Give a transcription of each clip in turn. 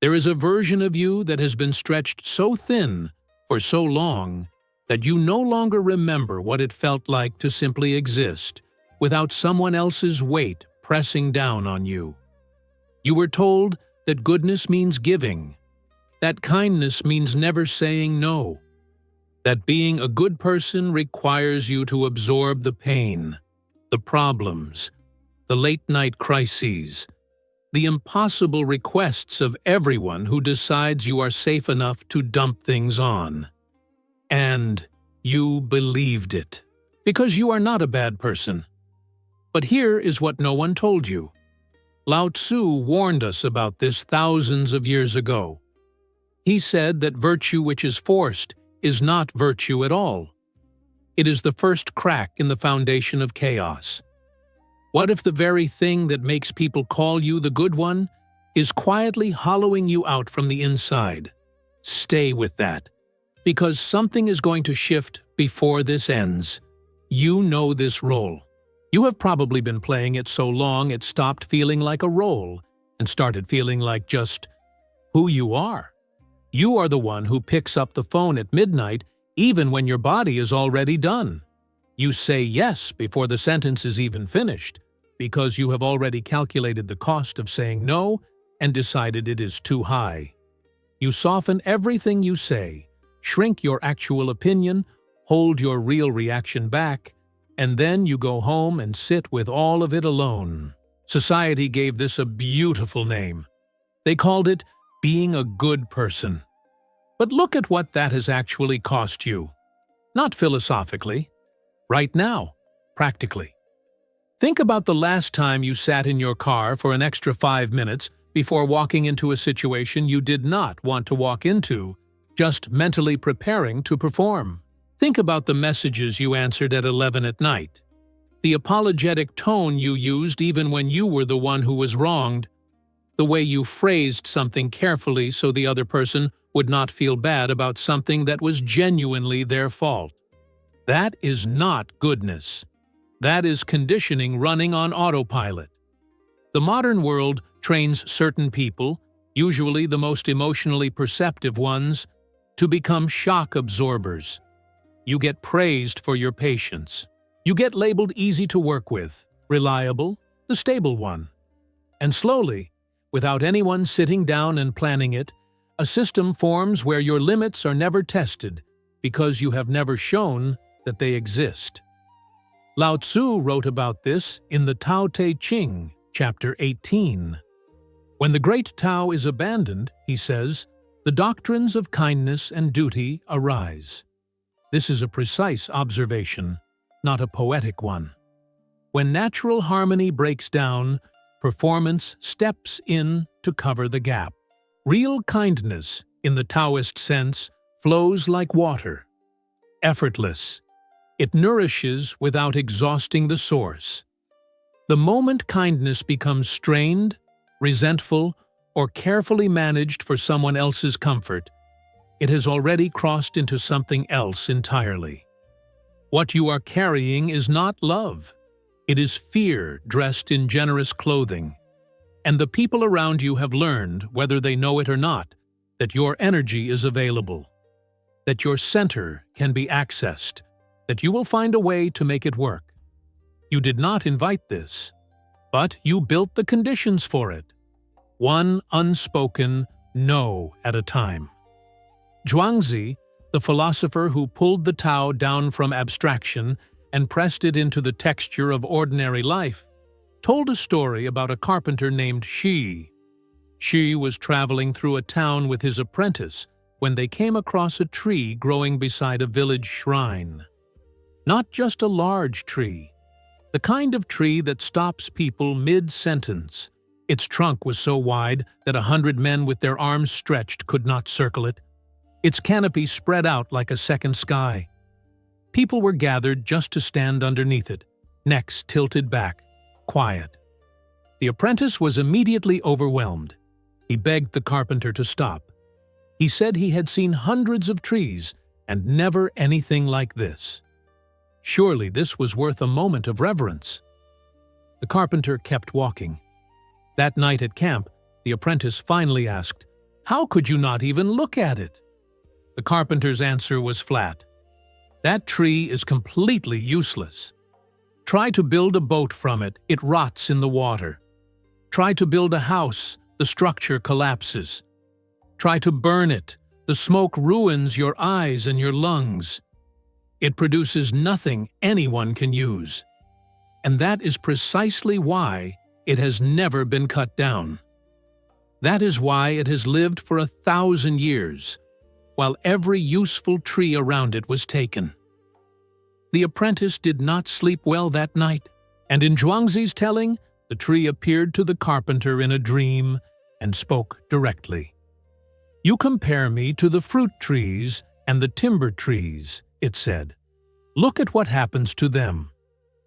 There is a version of you that has been stretched so thin for so long that you no longer remember what it felt like to simply exist without someone else's weight pressing down on you. You were told that goodness means giving, that kindness means never saying no, that being a good person requires you to absorb the pain, the problems, the late-night crises, the impossible requests of everyone who decides you are safe enough to dump things on. And you believed it, because you are not a bad person. But here is what no one told you. Lao Tzu warned us about this thousands of years ago. He said that virtue which is forced is not virtue at all. It is the first crack in the foundation of chaos. What if the very thing that makes people call you the good one is quietly hollowing you out from the inside? Stay with that, because something is going to shift before this ends. You know this role. You have probably been playing it so long it stopped feeling like a role and started feeling like just who you are. You are the one who picks up the phone at midnight even when your body is already done. You say yes before the sentence is even finished because you have already calculated the cost of saying no and decided it is too high. You soften everything you say, shrink your actual opinion, hold your real reaction back, and then you go home and sit with all of it alone. Society gave this a beautiful name. They called it being a good person. But look at what that has actually cost you. Not philosophically. Right now, practically. Think about the last time you sat in your car for an extra 5 minutes before walking into a situation you did not want to walk into, just mentally preparing to perform. Think about the messages you answered at 11 at night. The apologetic tone you used even when you were the one who was wronged. The way you phrased something carefully so the other person would not feel bad about something that was genuinely their fault. That is not goodness. That is conditioning running on autopilot. The modern world trains certain people, usually the most emotionally perceptive ones, to become shock absorbers. You get praised for your patience. You get labeled easy to work with, reliable, the stable one. And slowly, without anyone sitting down and planning it, a system forms where your limits are never tested because you have never shown that they exist. Lao Tzu wrote about this in the Tao Te Ching, chapter 18. When the great Tao is abandoned, he says, the doctrines of kindness and duty arise. This is a precise observation, not a poetic one. When natural harmony breaks down, performance steps in to cover the gap. Real kindness, in the Taoist sense, flows like water. Effortless. It nourishes without exhausting the source. The moment kindness becomes strained, resentful, or carefully managed for someone else's comfort, it has already crossed into something else entirely. What you are carrying is not love. It is fear dressed in generous clothing. And the people around you have learned, whether they know it or not, that your energy is available, that your center can be accessed, that you will find a way to make it work. You did not invite this, but you built the conditions for it, one unspoken no at a time. Zhuangzi, the philosopher who pulled the Tao down from abstraction and pressed it into the texture of ordinary life, told a story about a carpenter named Shi. Shi was traveling through a town with his apprentice when they came across a tree growing beside a village shrine. Not just a large tree, the kind of tree that stops people mid-sentence. Its trunk was so wide that 100 men with their arms stretched could not circle it. Its canopy spread out like a second sky. People were gathered just to stand underneath it, necks tilted back, quiet. The apprentice was immediately overwhelmed. He begged the carpenter to stop. He said he had seen hundreds of trees and never anything like this. Surely this was worth a moment of reverence. The carpenter kept walking. That night at camp, the apprentice finally asked, How could you not even look at it? The carpenter's answer was flat. That tree is completely useless. Try to build a boat from it, it rots in the water. Try to build a house, the structure collapses. Try to burn it, the smoke ruins your eyes and your lungs. It produces nothing anyone can use. And that is precisely why it has never been cut down. That is why it has lived for 1,000 years, while every useful tree around it was taken. The apprentice did not sleep well that night, and in Zhuangzi's telling, the tree appeared to the carpenter in a dream and spoke directly. "You compare me to the fruit trees and the timber trees," it said. "Look at what happens to them.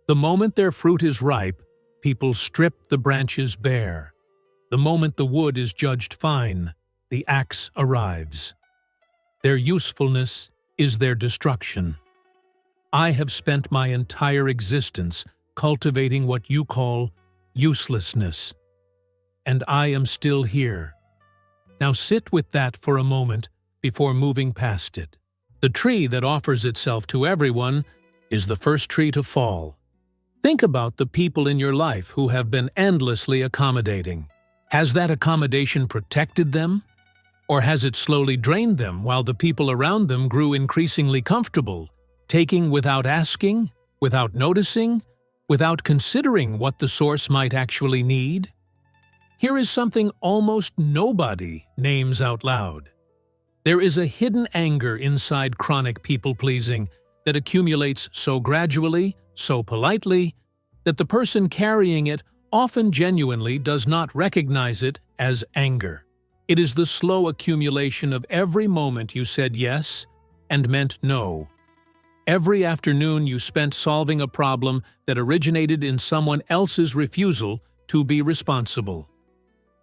The moment their fruit is ripe, people strip the branches bare. The moment the wood is judged fine, the axe arrives. Their usefulness is their destruction. I have spent my entire existence cultivating what you call uselessness, and I am still here. Now sit with that for a moment before moving past it. The tree that offers itself to everyone is the first tree to fall. Think about the people in your life who have been endlessly accommodating. Has that accommodation protected them? Or has it slowly drained them while the people around them grew increasingly comfortable, taking without asking, without noticing, without considering what the source might actually need? Here is something almost nobody names out loud. There is a hidden anger inside chronic people-pleasing that accumulates so gradually, so politely, that the person carrying it often genuinely does not recognize it as anger. It is the slow accumulation of every moment you said yes and meant no. Every afternoon you spent solving a problem that originated in someone else's refusal to be responsible.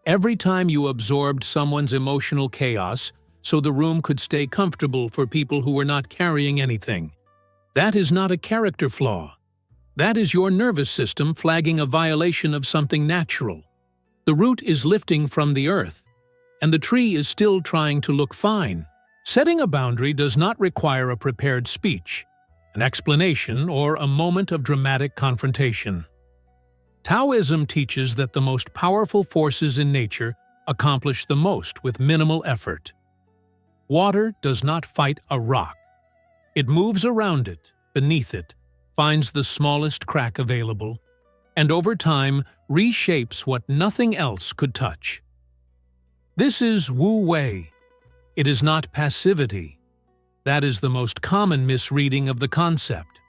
Every time you absorbed someone's emotional chaos so the room could stay comfortable for people who were not carrying anything. That is not a character flaw. That is your nervous system flagging a violation of something natural. The root is lifting from the earth, and the tree is still trying to look fine. Setting a boundary does not require a prepared speech, an explanation, or a moment of dramatic confrontation. Taoism teaches that the most powerful forces in nature accomplish the most with minimal effort. Water does not fight a rock. It moves around it, beneath it, finds the smallest crack available, and over time reshapes what nothing else could touch. This is Wu Wei. It is not passivity. That is the most common misreading of the concept.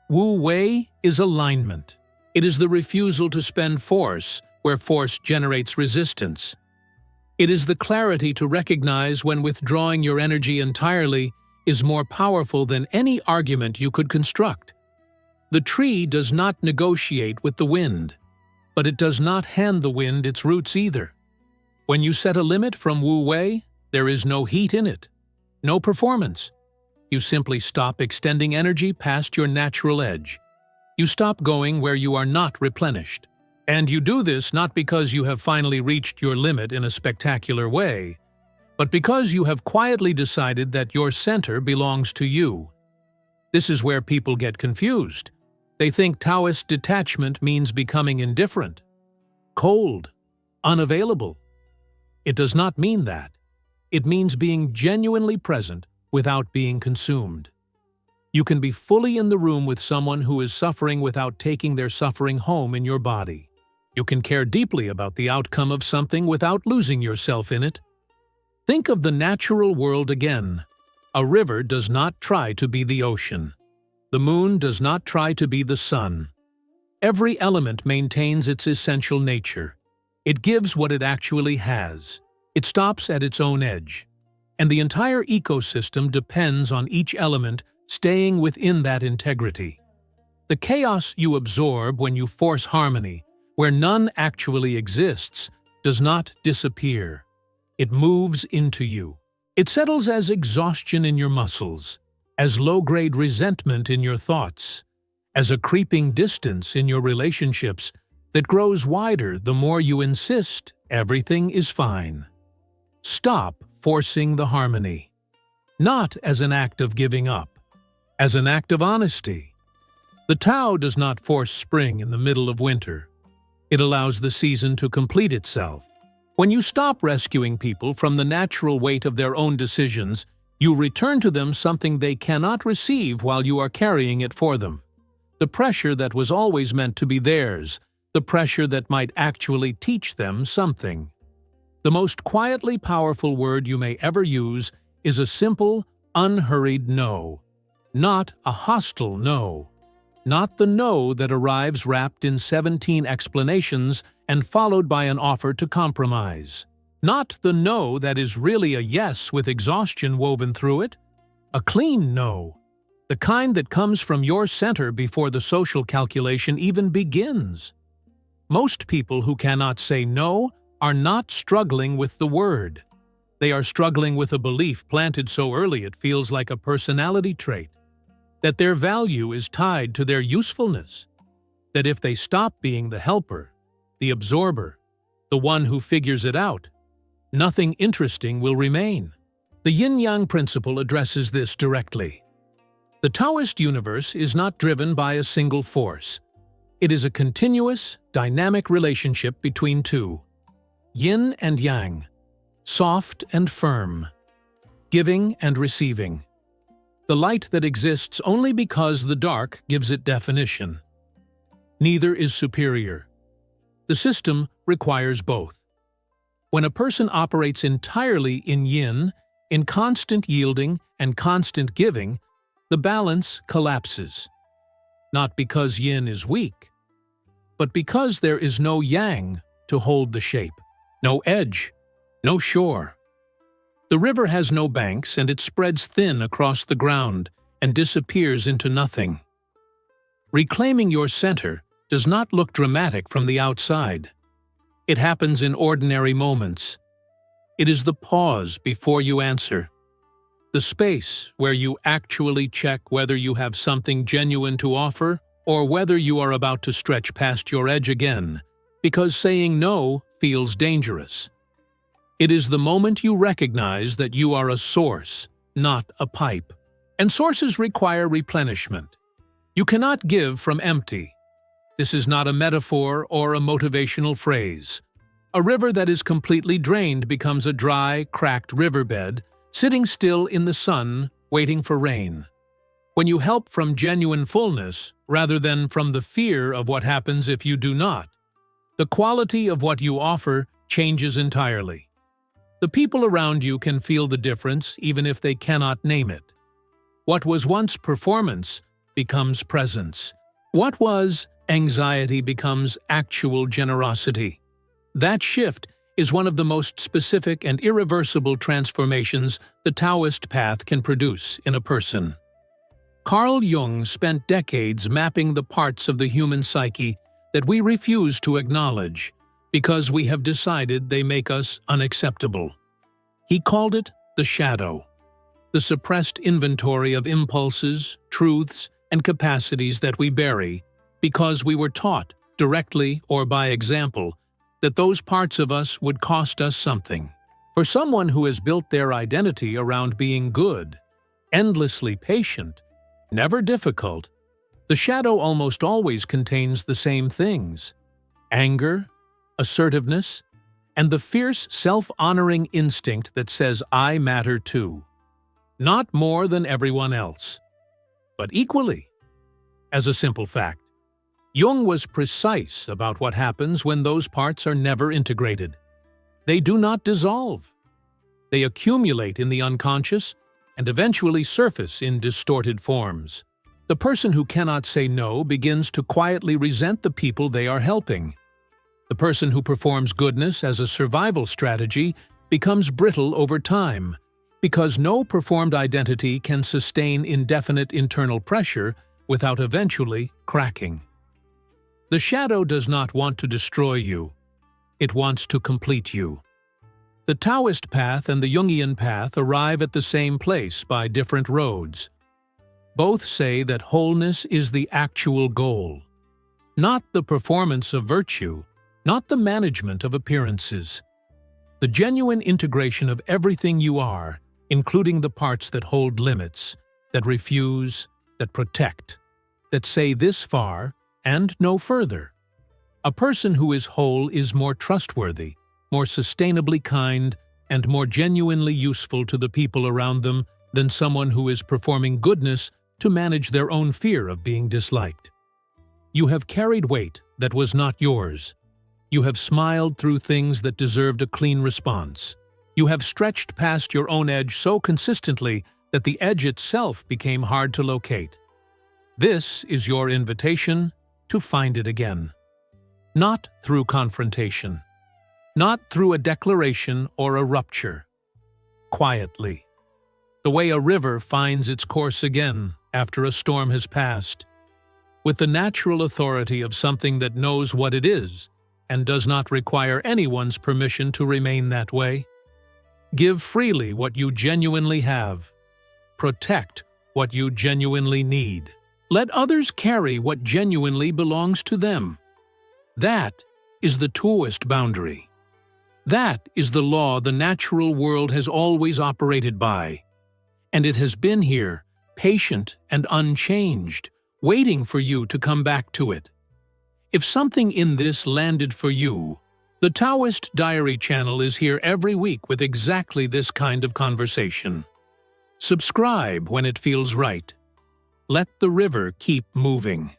Wu Wei is alignment. It is the refusal to spend force where force generates resistance. It is the clarity to recognize when withdrawing your energy entirely is more powerful than any argument you could construct. The tree does not negotiate with the wind, but it does not hand the wind its roots either. When you set a limit from Wu Wei, there is no heat in it, no performance. You simply stop extending energy past your natural edge. You stop going where you are not replenished. And you do this not because you have finally reached your limit in a spectacular way, but because you have quietly decided that your center belongs to you. This is where people get confused. They think Taoist detachment means becoming indifferent, cold, unavailable. It does not mean that. It means being genuinely present without being consumed. You can be fully in the room with someone who is suffering without taking their suffering home in your body. You can care deeply about the outcome of something without losing yourself in it. Think of the natural world again. A river does not try to be the ocean. The moon does not try to be the sun. Every element maintains its essential nature. It gives what it actually has. It stops at its own edge. And the entire ecosystem depends on each element staying within that integrity. The chaos you absorb when you force harmony, where none actually exists, does not disappear. It moves into you. It settles as exhaustion in your muscles, as low-grade resentment in your thoughts, as a creeping distance in your relationships that grows wider the more you insist everything is fine. Stop forcing the harmony. Not as an act of giving up, as an act of honesty. The Tao does not force spring in the middle of winter. It allows the season to complete itself. When you stop rescuing people from the natural weight of their own decisions, you return to them something they cannot receive while you are carrying it for them. The pressure that was always meant to be theirs, the pressure that might actually teach them something. The most quietly powerful word you may ever use is a simple, unhurried no. Not a hostile no. Not the no that arrives wrapped in 17 explanations and followed by an offer to compromise. Not the no that is really a yes with exhaustion woven through it. A clean no. The kind that comes from your center before the social calculation even begins. Most people who cannot say no are not struggling with the word. They are struggling with a belief planted so early it feels like a personality trait. That their value is tied to their usefulness. That if they stop being the helper, the absorber, the one who figures it out, nothing interesting will remain. The yin-yang principle addresses this directly. The Taoist universe is not driven by a single force. It is a continuous, dynamic relationship between two. Yin and yang. Soft and firm. Giving and receiving. The light that exists only because the dark gives it definition. Neither is superior. The system requires both. When a person operates entirely in yin, in constant yielding and constant giving, the balance collapses. Not because yin is weak, but because there is no yang to hold the shape, no edge, no shore. The river has no banks and it spreads thin across the ground and disappears into nothing. Reclaiming your center does not look dramatic from the outside. It happens in ordinary moments. It is the pause before you answer. The space where you actually check whether you have something genuine to offer or whether you are about to stretch past your edge again, because saying no feels dangerous. It is the moment you recognize that you are a source, not a pipe. And sources require replenishment. You cannot give from empty. This is not a metaphor or a motivational phrase. A river that is completely drained becomes a dry, cracked riverbed, sitting still in the sun, waiting for rain. When you help from genuine fullness, rather than from the fear of what happens if you do not, the quality of what you offer changes entirely. The people around you can feel the difference even if they cannot name it. What was once performance becomes presence. What was anxiety becomes actual generosity. That shift is one of the most specific and irreversible transformations the Taoist path can produce in a person. Carl Jung spent decades mapping the parts of the human psyche that we refuse to acknowledge because we have decided they make us unacceptable. He called it the shadow, the suppressed inventory of impulses, truths, and capacities that we bury because we were taught, directly or by example, that those parts of us would cost us something. For someone who has built their identity around being good, endlessly patient, never difficult, the shadow almost always contains the same things: anger, assertiveness, and the fierce self-honoring instinct that says, "I matter too." Not more than everyone else, but equally. As a simple fact, Jung was precise about what happens when those parts are never integrated. They do not dissolve. They accumulate in the unconscious and eventually surface in distorted forms. The person who cannot say no begins to quietly resent the people they are helping. The person who performs goodness as a survival strategy becomes brittle over time, because no performed identity can sustain indefinite internal pressure without eventually cracking. The shadow does not want to destroy you. It wants to complete you. The Taoist path and the Jungian path arrive at the same place by different roads. Both say that wholeness is the actual goal, not the performance of virtue, not the management of appearances. The genuine integration of everything you are, including the parts that hold limits, that refuse, that protect, that say this far and no further. A person who is whole is more trustworthy, more sustainably kind, and more genuinely useful to the people around them than someone who is performing goodness to manage their own fear of being disliked. You have carried weight that was not yours. You have smiled through things that deserved a clean response. You have stretched past your own edge so consistently that the edge itself became hard to locate. This is your invitation to find it again. Not through confrontation. Not through a declaration or a rupture. Quietly. The way a river finds its course again after a storm has passed. With the natural authority of something that knows what it is and does not require anyone's permission to remain that way. Give freely what you genuinely have. Protect what you genuinely need. Let others carry what genuinely belongs to them. That is the Taoist boundary. That is the law the natural world has always operated by. And it has been here, patient and unchanged, waiting for you to come back to it. If something in this landed for you, the Taoist Diary channel is here every week with exactly this kind of conversation. Subscribe when it feels right. Let the river keep moving.